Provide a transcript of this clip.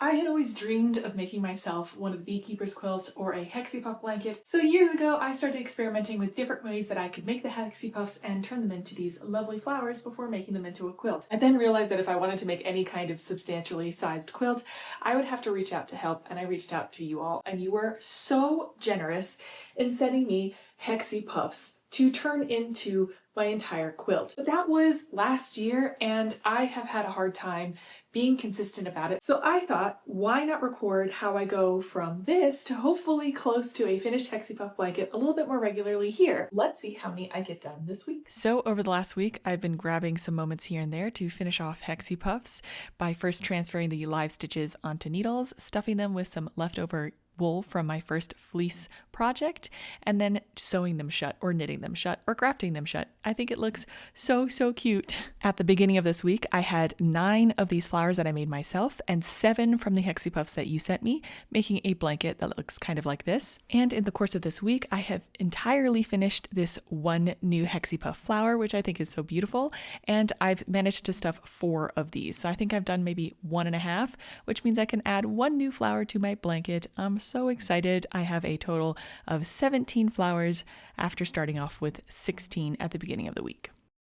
I had always dreamed of making myself one of the beekeeper's quilts or a hexie puff blanket. So years ago, I started experimenting with different ways that I could make the hexie puffs and turn them into these lovely flowers before making them into a quilt. I then realized that if I wanted to make any kind of substantially sized quilt, I would have to reach out to help, and I reached out to you all, and you were so generous in sending me hexie puffs to turn into my entire quilt. But that was last year, and I have had a hard time being consistent about it. So I thought, why not record how I go from this to hopefully close to a finished hexie puff blanket a little bit more regularly here. Let's see how many I get done this week. So over the last week, I've been grabbing some moments here and there to finish off hexie puffs by first transferring the live stitches onto needles, stuffing them with some leftover wool from my first fleece project, and then sewing them shut or knitting them shut or grafting them shut. I think it looks so cute. At the beginning of this week, I had 9 of these flowers that I made myself and 7 from the hexie puffs that you sent me, making a blanket that looks kind of like this. And in the course of this week, I have entirely finished this one new hexie puff flower, which I think is so beautiful, and I've managed to stuff 4 of these. So I think I've done maybe 1.5, which means I can add 1 new flower to my blanket. I'm so excited. I have a total of 17 flowers after starting off with 16 at the beginning of the week.